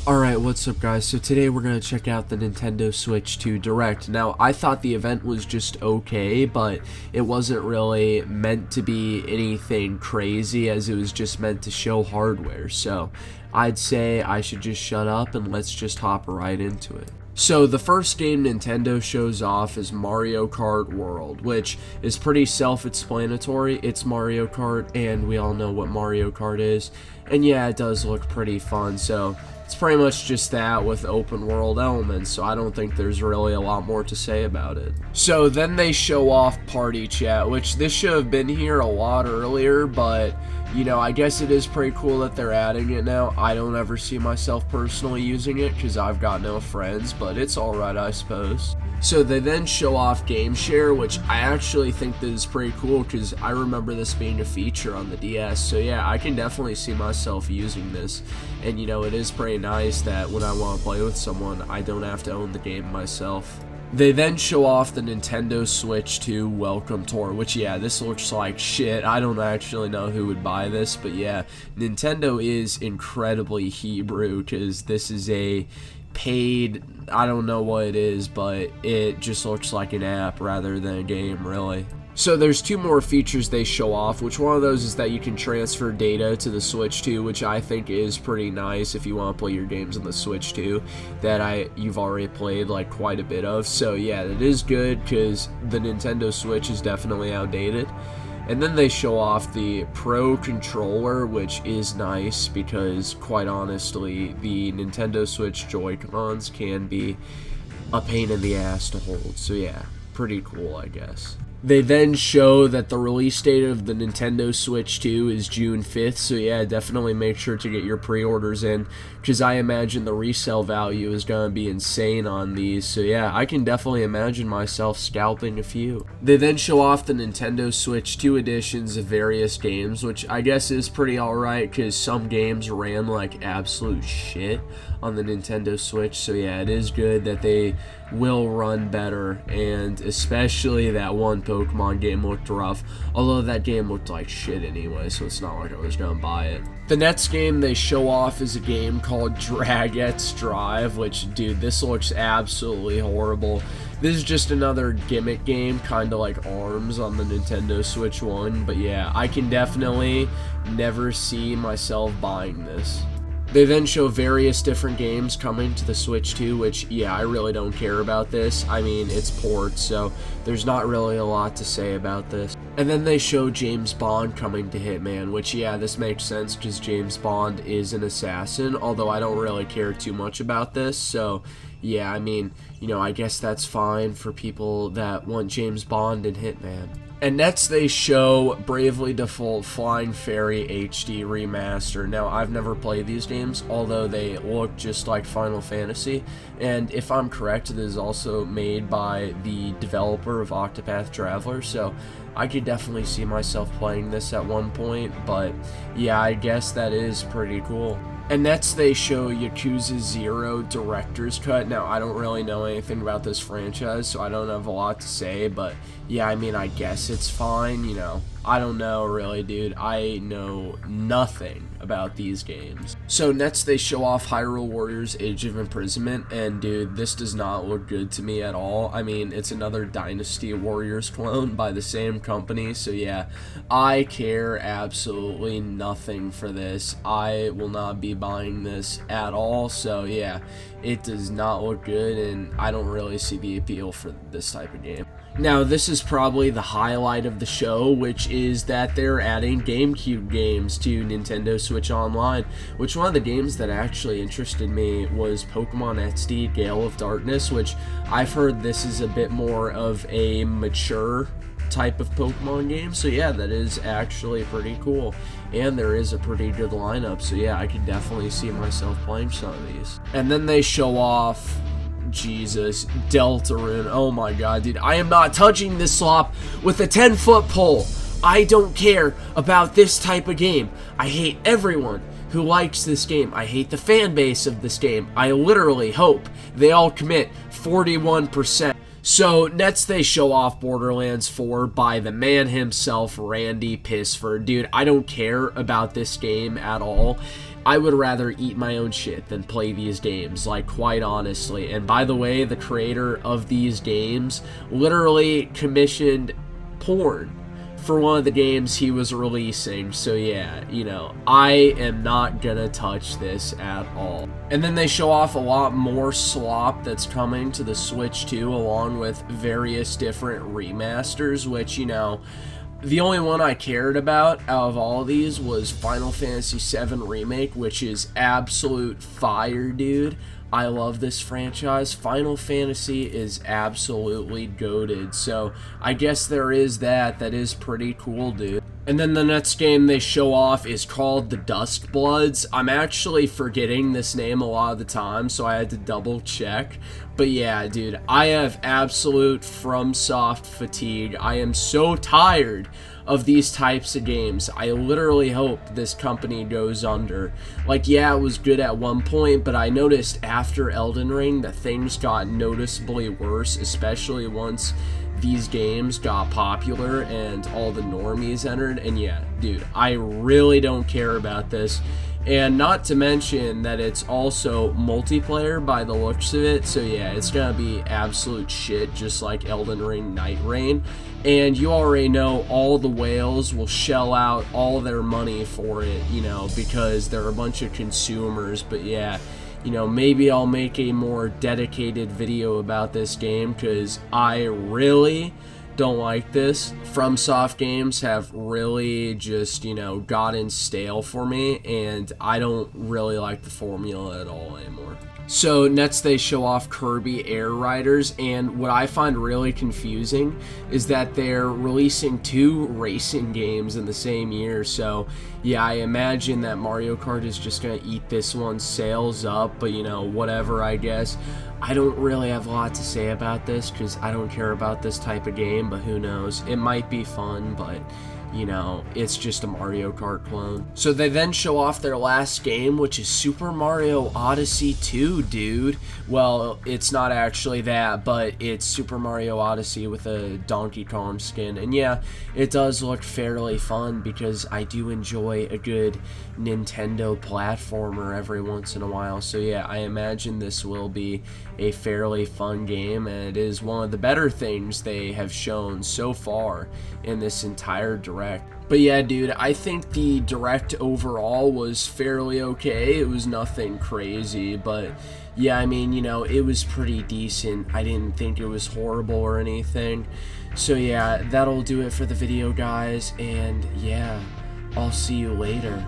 Alright, what's up guys? So today we're going to check out the Nintendo Switch 2 Direct. Now, I thought the event was just okay, but it wasn't really meant to be anything crazy as it was just meant to show hardware. So, I'd say I should just shut up and let's just hop right into it. So the first game Nintendo shows off is Mario Kart World, which is pretty self-explanatory. It's Mario Kart, and we all know what Mario Kart is. And yeah, it does look pretty fun, so it's pretty much just that with open world elements, so I don't think there's really a lot more to say about it. So then they show off Party Chat, which this should have been here a lot earlier, but you know, I guess it is pretty cool that they're adding it now. I don't ever see myself personally using it because I've got no friends, but it's alright, I suppose. So they then show off Game Share, which I actually think this is pretty cool because I remember this being a feature on the DS. So yeah, I can definitely see myself using this. And you know, it is pretty nice that when I want to play with someone, I don't have to own the game myself. They then show off the Nintendo Switch 2 Welcome Tour, which yeah, this looks like shit. I don't actually know who would buy this, but yeah, Nintendo is incredibly Hebrew because this is a paid, I don't know what it is, but it just looks like an app rather than a game, really. So there's two more features they show off, which one of those is that you can transfer data to the Switch 2, which I think is pretty nice if you want to play your games on the Switch 2 that you've already played like quite a bit of. So yeah, that is good because the Nintendo Switch is definitely outdated. And then they show off the Pro Controller, which is nice because quite honestly, the Nintendo Switch Joy-Cons can be a pain in the ass to hold. So yeah, pretty cool, I guess. They then show that the release date of the Nintendo Switch 2 is June 5th, so yeah, definitely make sure to get your pre-orders in, because I imagine the resale value is going to be insane on these, so yeah, I can definitely imagine myself scalping a few. They then show off the Nintendo Switch 2 editions of various games, which I guess is pretty alright, because some games ran like absolute shit on the Nintendo Switch, so yeah, it is good that they will run better, and especially that one Pokemon game looked rough, although that game looked like shit anyway, so it's not like I was gonna buy it. The next game they show off is a game called Dragette's Drive, which, dude, this looks absolutely horrible. This is just another gimmick game, kind of like ARMS on the Nintendo Switch 1, but yeah, I can definitely never see myself buying this. They then show various different games coming to the Switch 2, which, yeah, I really don't care about this. I mean, it's ports, so there's not really a lot to say about this. And then they show James Bond coming to Hitman, which, yeah, this makes sense because James Bond is an assassin, although I don't really care too much about this, so yeah, I mean, you know, I guess that's fine for people that want James Bond and Hitman. And next they show Bravely Default Flying Fairy HD Remaster. Now, I've never played these games, although they look just like Final Fantasy. And if I'm correct, it is also made by the developer of Octopath Traveler, so I could definitely see myself playing this at one point, but yeah, I guess that is pretty cool. And next they show Yakuza 0 Director's Cut. Now, I don't really know anything about this franchise, so I don't have a lot to say, but yeah, I mean, I guess it's fine, you know. I don't know, really, dude. I know nothing about these games. So next they show off Hyrule Warriors Age of Imprisonment, and dude, this does not look good to me at all. I mean, it's another Dynasty Warriors clone by the same company, so yeah, I care absolutely nothing for this. I will not be buying this at all, so yeah, it does not look good, and I don't really see the appeal for this type of game. Now, this is probably the highlight of the show, which is that they're adding GameCube games to Nintendo Switch Online, which one of the games that actually interested me was Pokemon XD Gale of Darkness, which I've heard this is a bit more of a mature type of Pokemon game, so yeah, that is actually pretty cool, and there is a pretty good lineup, so yeah, I could definitely see myself playing some of these. And then they show off, Jesus, Deltarune. Oh my god, dude, I am not touching this slop with a 10-foot pole. I don't care about this type of game. I hate everyone who likes this game. I hate the fan base of this game. I literally hope they all commit 41%. So, next they show off Borderlands 4 by the man himself, Randy Pissford. Dude, I don't care about this game at all. I would rather eat my own shit than play these games, like, quite honestly. And by the way, the creator of these games literally commissioned porn for one of the games he was releasing. So yeah, you know, I am not gonna touch this at all. And then they show off a lot more slop that's coming to the Switch 2, along with various different remasters, which, you know, the only one I cared about out of all of these was Final Fantasy VII Remake, which is absolute fire, dude. I love this franchise. Final Fantasy is absolutely goated, so I guess there is that. That is pretty cool, dude. And then the next game they show off is called The Duskbloods. I'm actually forgetting this name a lot of the time, so I had to double check. But yeah, dude, I have absolute FromSoft fatigue. I am so tired of these types of games. I literally hope this company goes under. Like, yeah, it was good at one point, but I noticed after Elden Ring that things got noticeably worse, especially once these games got popular and all the normies entered. And yeah, dude, I really don't care about this. And not to mention that it's also multiplayer by the looks of it. So yeah, it's gonna be absolute shit, just like Elden Ring Night Rain. And you already know all the whales will shell out all their money for it, you know, because they're a bunch of consumers. But yeah, you know, maybe I'll make a more dedicated video about this game, because I really don't like this. FromSoft games have really just, you know, gotten stale for me, and I don't really like the formula at all anymore. So next they show off Kirby Air Riders, and what I find really confusing is that they're releasing 2 racing games in the same year. So yeah, I imagine that Mario Kart is just gonna eat this one's sales up, but you know, whatever, I guess. I don't really have a lot to say about this because I don't care about this type of game, but who knows, it might be fun, but you know, it's just a Mario Kart clone. So they then show off their last game, which is Super Mario Odyssey 2, dude. Well, it's not actually that, but it's Super Mario Odyssey with a Donkey Kong skin. And yeah, it does look fairly fun because I do enjoy a good Nintendo platformer every once in a while. So yeah, I imagine this will be a fairly fun game, and it is one of the better things they have shown so far in this entire direct. But yeah, dude, I think the direct overall was fairly okay. It was nothing crazy, but yeah, I mean, you know, it was pretty decent. I didn't think it was horrible or anything. So yeah, that'll do it for the video, guys, and yeah, I'll see you later.